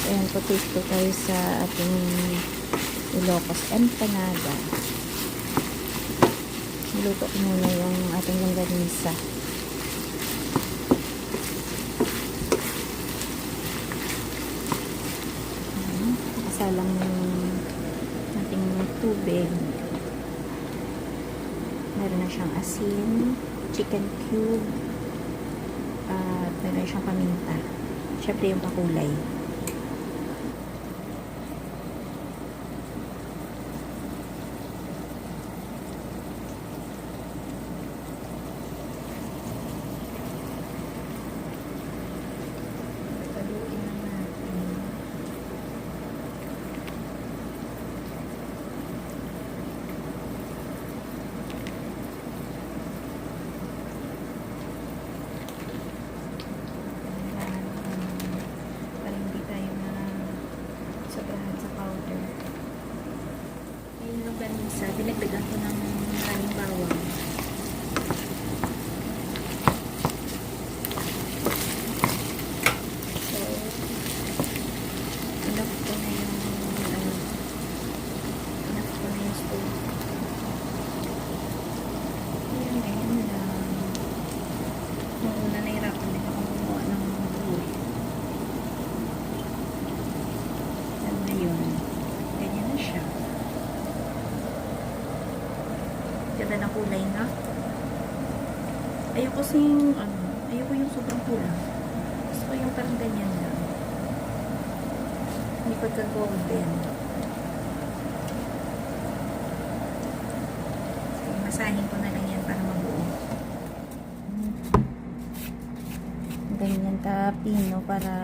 Ayan, potato tayo sa ating Ilocos empanada. Niluto ko muna yung ating longganisa. Nakasalang yung ating tubig. Meron na siyang asin, chicken cube, at meron siyang paminta. Siyempre yung pakulay. Sa dinagdagan ko ng maraming bawang. So, enough ko na yung stove. Ayan, ganyan lang. Nung una nahirapan din ako gumawa ng buhay. Yan na yun. Ganyan na siya. Ganda ng kulay na. Ayoko ayoko yung sobrang pula. Gusto ko yung parang ganyan lang. Hindi pagka-golden. So, masahin ko na lang yan para mabuo. Ganyan tapino para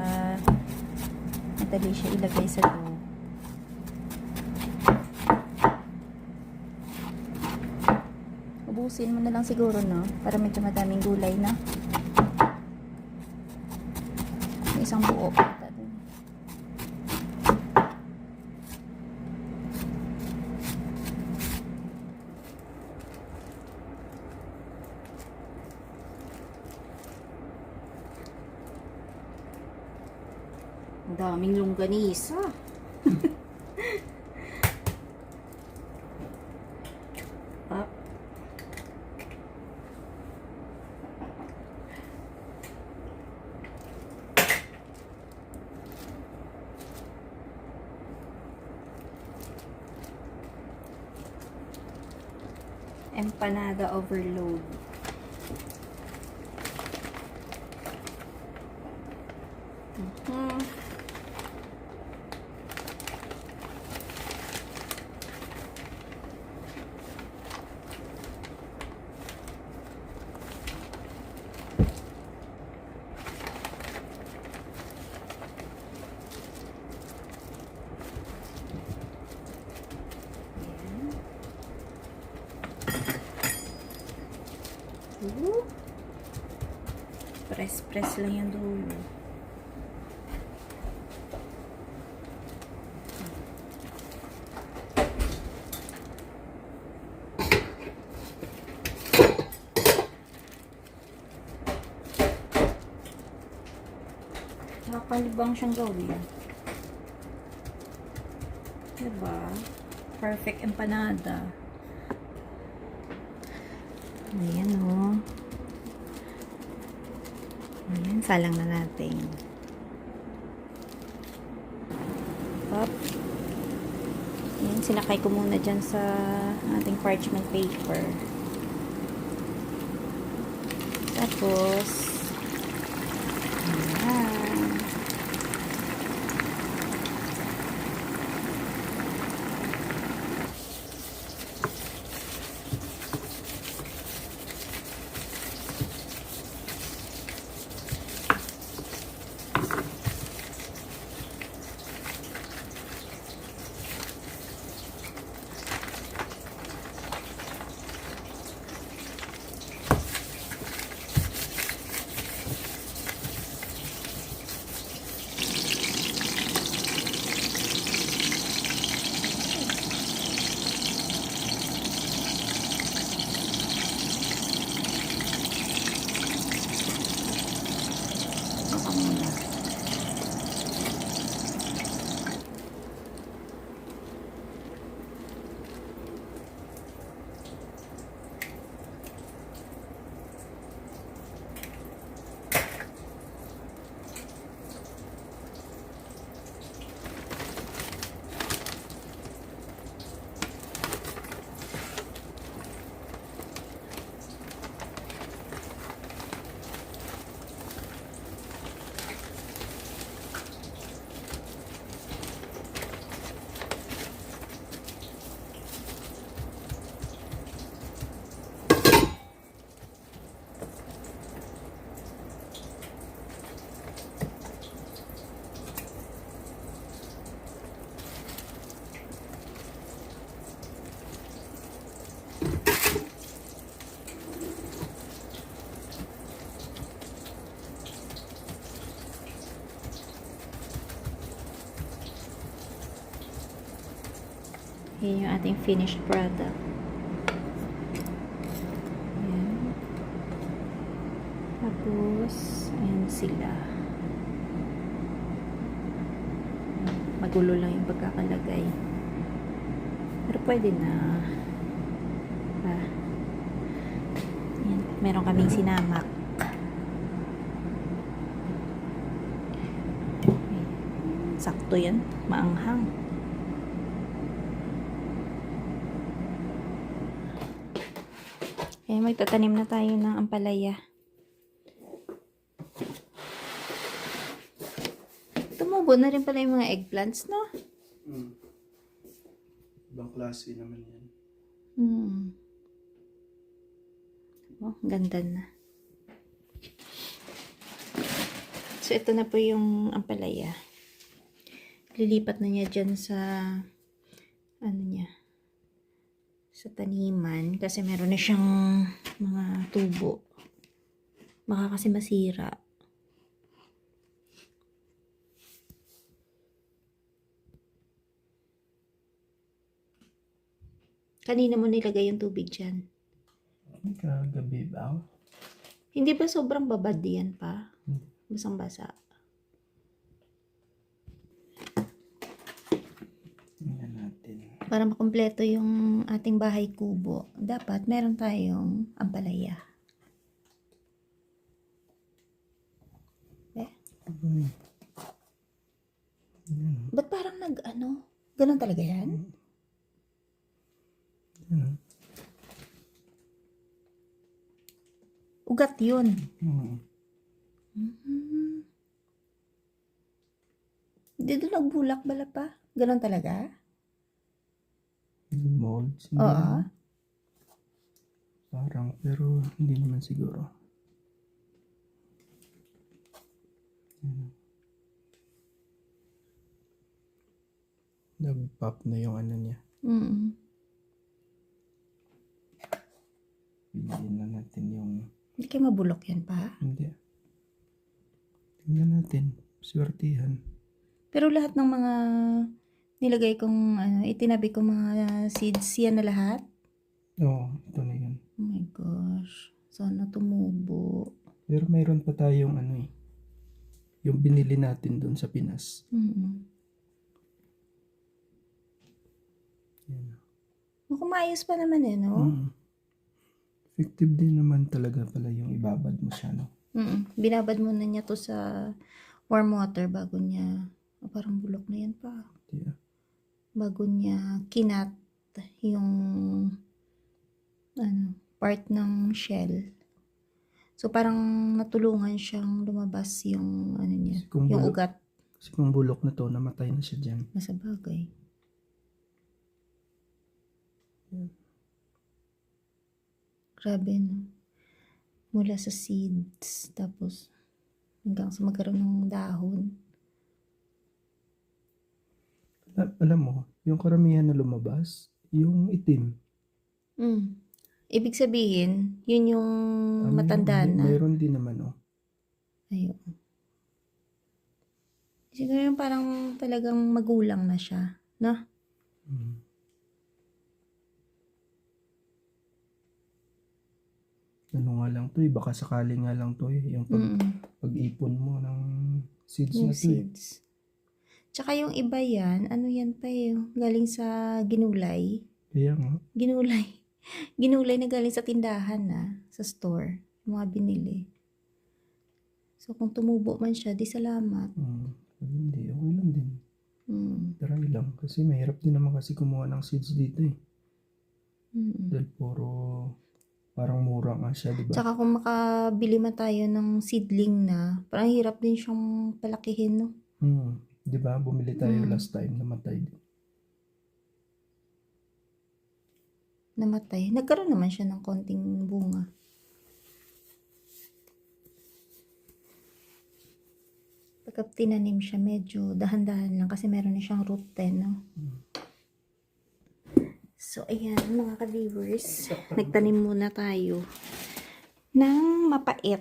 madali siya ilagay sa loob. Ubusin mo na lang siguro, no? Para medyo madaming gulay na. May isang buo. Ang daming longganisa. Up. Empanada overload. Press lang yung dulo. Nakakalibang siyang gawin. Diba? Perfect empanada. Ayan, oh. Ayan, salang na natin. Up. Ayan, sinakay ko muna dyan sa ating parchment paper. Tapos, ayan. Yan yung ating finished product. Ayan. Tapos, ayan sila. Magulo lang yung pagkakalagay. Pero pwede na. Ayan. Meron kaming sinamak. Sakto yan. Maanghang. Ayan, magtatanim na tayo ng ampalaya. Tumubo na rin pala yung mga eggplants, no? Ibang klase naman yan. Oh, ganda na. So, ito na po yung ampalaya. Lilipat na niya dyan sa ano niya, sa taniman kasi meron na siyang mga tubo. Baka kasi masira. Kanina mo nilagay yung tubig dyan? Kagabi ba? Hindi ba sobrang babad yan pa? Basang-basa. Tingnan natin. Para makumpleto yung ating bahay kubo, dapat meron tayong ampalaya. Ba't parang nag-ano? Ganun talaga yan? Ugat yun. Dito nagbulak bala pa? Ganun talaga? Molds? Oo. Parang, pero hindi naman siguro. Nag-pop na yung ano niya. Bigyan na natin yung... Hindi kayo mabulok yan pa? Hindi. Tingnan natin. Swertihan. Pero lahat ng mga nilagay kong, itinabi kong mga seeds, yan na lahat? Oo, ito na yun. Oh my gosh. Sana tumubo. Pero mayroon pa tayong ano eh. Yung binili natin doon sa Pinas. Yan. Mukhang maayos pa naman eh, no? Effective din naman talaga pala yung ibabad mo siya, no? Binabad muna niya to sa warm water bago niya, parang bulok na yan pa. Yeah. Bago niya kinat yung part ng shell. So parang natulungan siyang lumabas yung niya, yung ugat. Kasi kung bulok na to, namatay na siya dyan. Masabagay. Grabe, no? Mula sa seeds, tapos hanggang sa magkaroon ng dahon. Alam mo, yung karamihan na lumabas, yung itim. Ibig sabihin, yun yung matanda na. Mayroon din naman, oh. Ayun. Siguro yung parang talagang magulang na siya, no? Ano nga lang to eh, baka sakali nga lang to eh, yung pag-ipon mo ng seeds yung na to seeds. Tsaka yung iba yan, ano yan pa eh, galing sa ginulay. Kaya nga. Ginulay na galing sa tindahan na, sa store, mga binili. So kung tumubo man siya, di salamat. Hindi, okay lang din. Try lang, kasi mahirap din naman kasi kumuha ng seeds dito eh. Dahil puro... Parang mura nga siya, diba? Tsaka kung makabili man tayo ng seedling na, parang hirap din siyang palakihin, no? Diba? Bumili tayo last time, namatay din. Namatay. Nagkaroon naman siya ng konting bunga. Pagka tinanim siya, medyo dahan-dahan lang kasi meron na siyang root 10, no? So, ayan, mga ka-viewers, nagtanim muna tayo ng mapait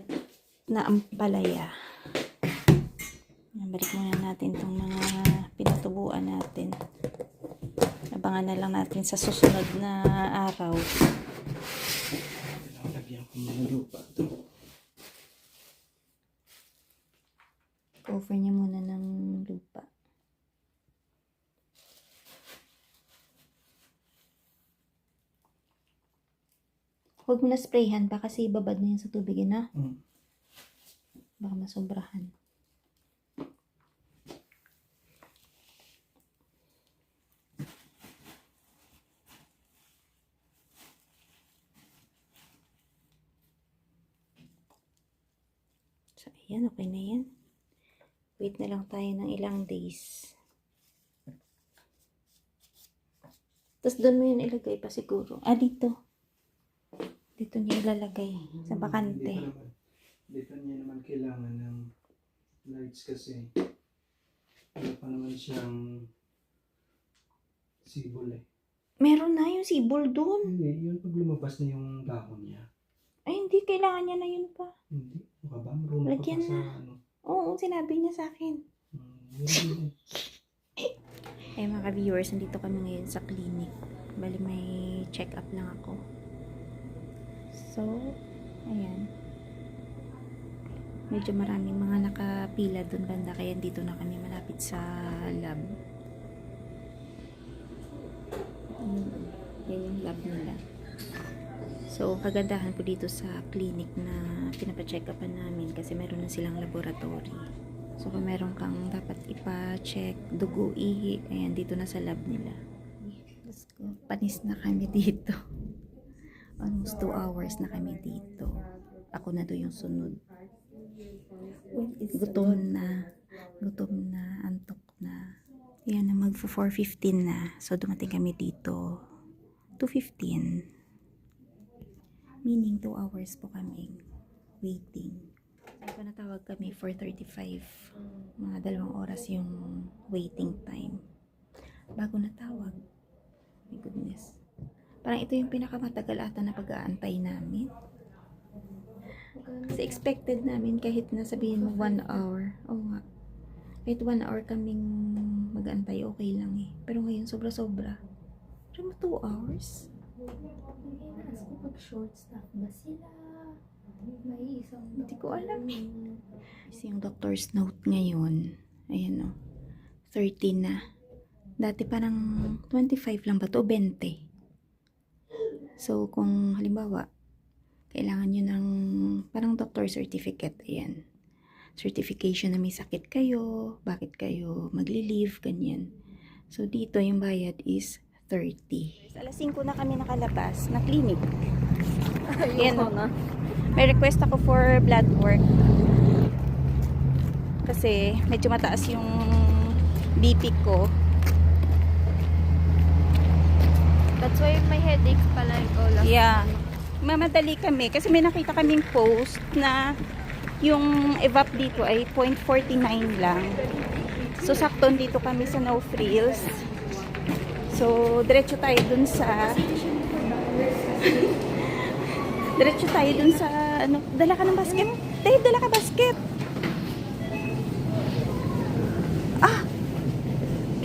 na ampalaya. Balik muna natin itong mga pinatubuan natin. abangan na lang natin sa susunod na araw. Lagyan ko ng lupa ito. Cover niya muna ng lupa. Huwag mo na sprayhan pa kasi babad na yan sa tubig, na. Baka masobrahan. So, ayan, okay na yan. Wait na lang tayo ng ilang days. Tapos doon mo yun ilagay pa siguro. Dito. Dito niya ilalagay. Sa bakante. Dito niya naman kailangan ng lights kasi wala pa naman siyang sibol eh. Meron na yung sibol doon. Hindi, yun pag lumabas na yung dahon niya. Ay, hindi. Kailangan niya na yun pa. Hindi, baka ba? Marunong Lagyan ka pa sa na. ano. Oo, sinabi niya sa akin. Yun. Ay, mga viewers, nandito kami ngayon sa clinic. Bali, may check-up lang ako. So, ayan. Medyo maraming mga nakapila doon banda, kaya dito na kami malapit sa lab. Yan yung lab nila. So, kagandahan po dito sa clinic na pinapacheck upan namin kasi meron na silang laboratory. So, kung meron kang dapat ipa-check, dugo, ihi, ayan, dito na sa lab nila. Let's go. Panis na kami dito. Almost 2 hours na kami dito. Ako na to yung sunod. Gutom na, antok na. Ayan na, mag-4:15 na. So, dumating kami dito. 2:15. Meaning 2 hours po kami waiting. So, natawag kami 4:35. Mga 2 oras yung waiting time. Bago natawag. My goodness. Parang ito yung pinakamatagal ata na pag-aantay namin. Kasi expected namin kahit na sabihin mo 1 hour. Oo nga. Kahit 1 hour kaming mag-aantay, okay lang eh. Pero ngayon, sobra-sobra. Pero 2 hours? Mag-short staff ba sila? May isang... Hindi ko alam eh. Kasi yung doctor's note ngayon, ayan o, 30 na. Dati parang 25 lang ba to? 20. So, kung halimbawa, kailangan nyo ng parang doctor certificate, ayan. Certification na may sakit kayo, bakit kayo magli-leave, ganyan. So, dito yung bayad is 30. Alas 5 na kami nakalabas na clinic. Ayan o. May request ako for blood work. Kasi medyo mataas yung BP ko. That's why may headache pala ikaw lang. Yeah. Mamadali kami kasi may nakita kaming post na yung evap dito ay 0.49 lang. So, sakto dito kami sa no frills. So, diretso tayo dun sa diretso tayo dun sa ano, dala ka ng basket? Dave, dala ka basket.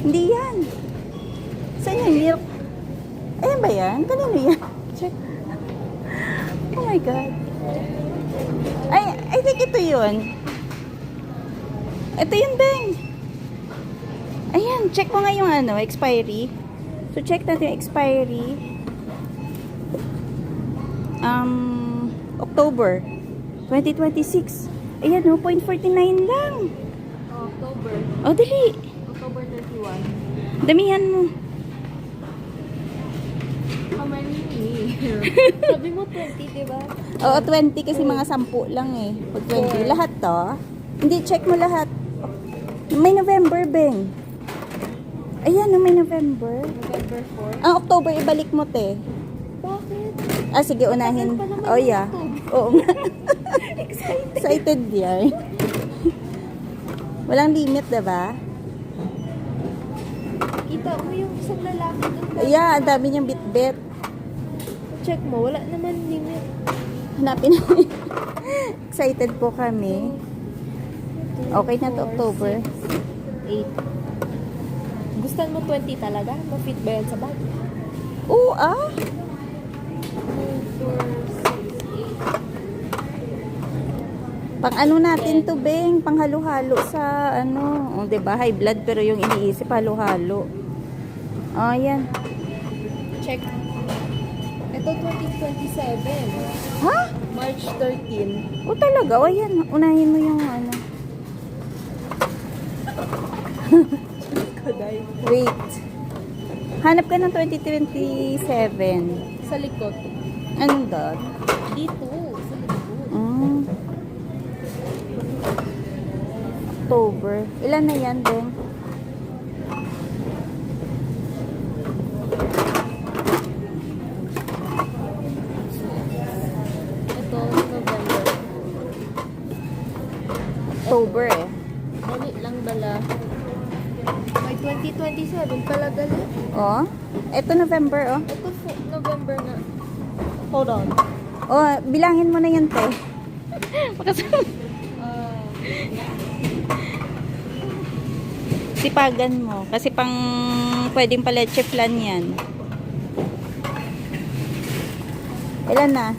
Hindi yan. Saan yan? Milk? Ayan ba yan? Kanino yan? Check. Oh my God. I think ito yun. Ito yun, Beng. Ayan, check mo nga yung ano, expiry. So, check natin yung expiry. October 2026. Ayan, 0.49 lang. October. O, dali. October 31. Damihan mo. How many? Sabi mo 20, diba? Oo, 20 kasi mga 10 lang eh. Pag 20. Lahat to? Hindi, check mo lahat. May November, Beng. Ayan, may November. November 4. Ang October, ibalik mo, te. Bakit? Sige, unahin. Tagal pa naman Oh, yung yeah. October. Oo nga. Excited yan. Walang limit, diba? Kita mo yung isang lalaki doon. Yeah, ang dami niyang bit-bit. Check mo, wala naman limit. Hanapin namin. Excited po kami. Okay na to, October. 8. Gusto Scan mo 20 talaga? Ma-fit ba yan sa bag? Oo, ah. 2, 4, 6, 8. Pang ano natin to, Beng? Pang halo-halo sa ano. O, diba? High blood pero yung iniisip halo-halo. Oh, yan. Check. Ito 2027. Ha? March 13. O talaga? O yan. Unahin mo yung ano. Kaday. Wait. Hanap ka ng 2027. Sa likod. Anong dot? Dito. Sa likod. October. Ilan na yan, Beng? Ito, November. October eh. Dali lang bala. May 2027 pala gali. Oh. Ito November, oh. Ito November na. Hold on. Oh, bilangin mo na yan, te. Sipagan mo. Kasi pang pwedeng paleche plan yan. Ilan na? 2,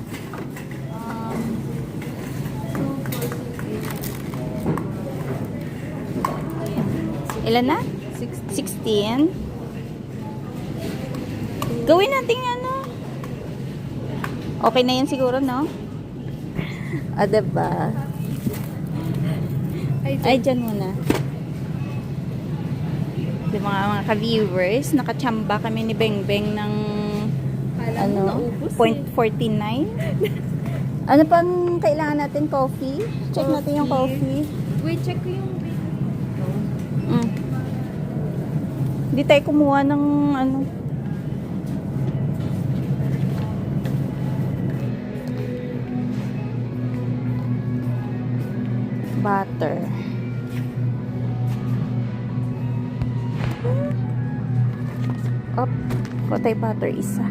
4, 6, 8. Ilan na? 16. Gawin natin ano. Okay na yan siguro, no? Ah, diba? Ay, dyan muna. Di mga ka-viewers, nakachamba kami ni Bengbeng ng Kala mo ano, naubos point 49. Ano pang kailangan natin? Coffee? Check natin yung coffee. Wait, check ko yung Hindi tayo kumuha ng ano. Butter. Up. Kotay butter isa.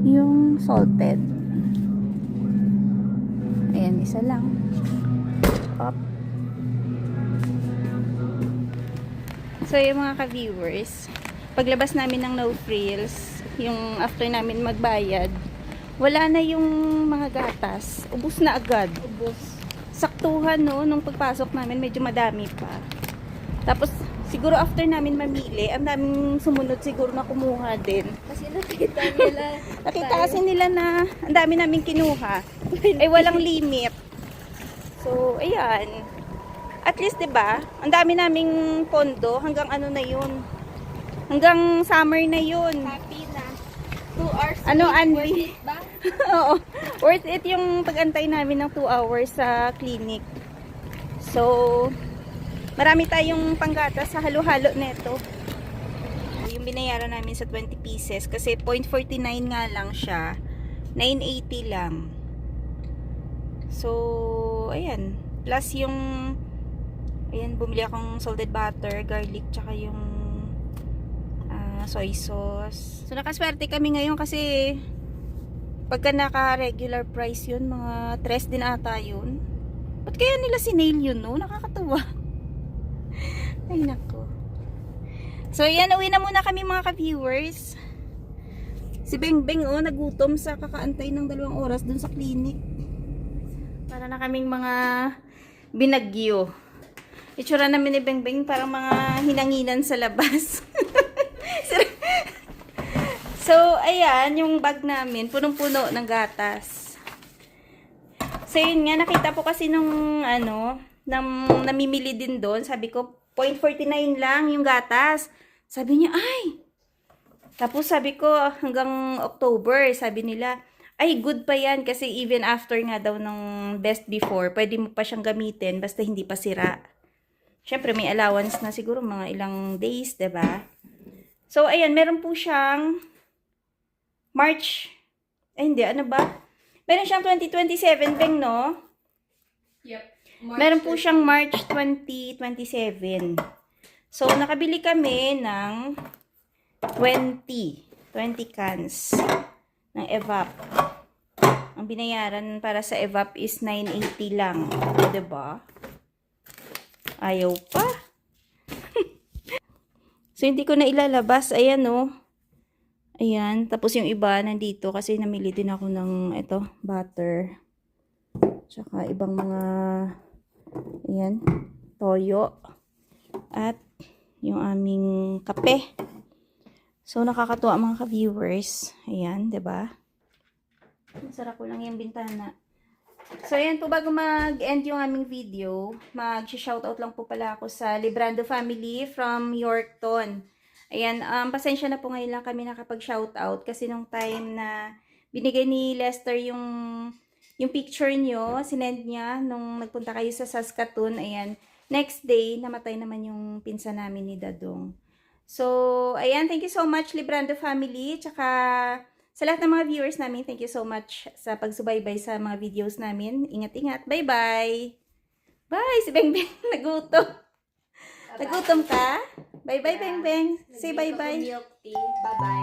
Yung salted. Ayan, isa lang. Up. So, yung mga ka-viewers, paglabas namin ng no frills, yung after namin magbayad, wala na yung mga gatas. Ubus na agad. ubos. Saktuhan, no, nung pagpasok namin, medyo madami pa. Tapos, siguro after namin mamili, ang daming sumunod siguro na kumuha din. Kasi nakita nila. Nakita kasi nila na ang dami namin kinuha. Ay, walang limit. So, ayan. At least, 'di ba? Ang dami naming pondo hanggang ano na 'yun. Hanggang summer na 'yun. Happy na. 2 hours. Ano, sleep, Andy? worth it ba? Oo. Worth it yung pag-antay namin ng 2 hours sa clinic. So, marami tayong panggatas sa halo-halo neto. Yung binayaran namin sa 20 pieces kasi 0.49 nga lang siya. 980 lang. So, ayan. Plus yung ayan, bumili akong salted butter, garlic, tsaka yung soy sauce. So, nakaswerte kami ngayon kasi pagka naka-regular price yun, mga 3 din ata yun. Ba't kaya nila sinail yun, no? Nakakatuwa. Ay, nako. So, ayan, uwi na muna kami mga ka-viewers. Si Bengbeng, oh, nagutom sa kakaantay ng 2 oras dun sa clinic. Para na kaming mga binagyo. Itsura namin ni Bengbeng parang mga hinanginan sa labas. So, ayan, yung bag namin, punong-puno ng gatas. So, yun nga, nakita po kasi nung, ano, namimili din doon. Sabi ko, 0.49 lang yung gatas. Sabi niya, ay! Tapos sabi ko, hanggang October, sabi nila, ay, good pa yan kasi even after nga daw ng best before, pwede mo pa siyang gamitin basta hindi pa sira. Siyempre, may allowance na siguro mga ilang days, 'di ba? So, ayan, meron po siyang March. Ay, hindi, ano ba? Meron siyang 2027, Beng, no? Yep. Meron po siyang March 2027. So, nakabili kami ng 20 cans ng Evap. Ang binayaran para sa Evap is 980 lang. O, diba? Ayaw pa. So, So, hindi ko na ilalabas. Ayan, oh. Ayan. Tapos yung iba nandito kasi namili din ako ng ito, butter. Tsaka ibang mga, ayan, toyo. At yung aming kape. So, nakakatuwa mga ka-viewers. Ayan, 'di ba? Masarap ko lang yung bintana. So, ayan po, bago mag-end yung aming video, mag-shoutout lang po pala ako sa Librando family from Yorkton. Ayan, pasensya na po ngayon lang kami nakapag-shoutout kasi nung time na binigay ni Lester yung picture nyo, sinend niya nung nagpunta kayo sa Saskatoon. Ayan, next day, namatay naman yung pinsan namin ni Dadong. So, ayan, thank you so much Librando family, tsaka sa lahat ng mga viewers namin, thank you so much sa pagsubaybay sa mga videos namin. Ingat-ingat. Bye-bye! Bye! Si Beng Beng nagutom. Nagutom ka? Bye-bye, Beng Beng. Say bye-bye. Bye-bye.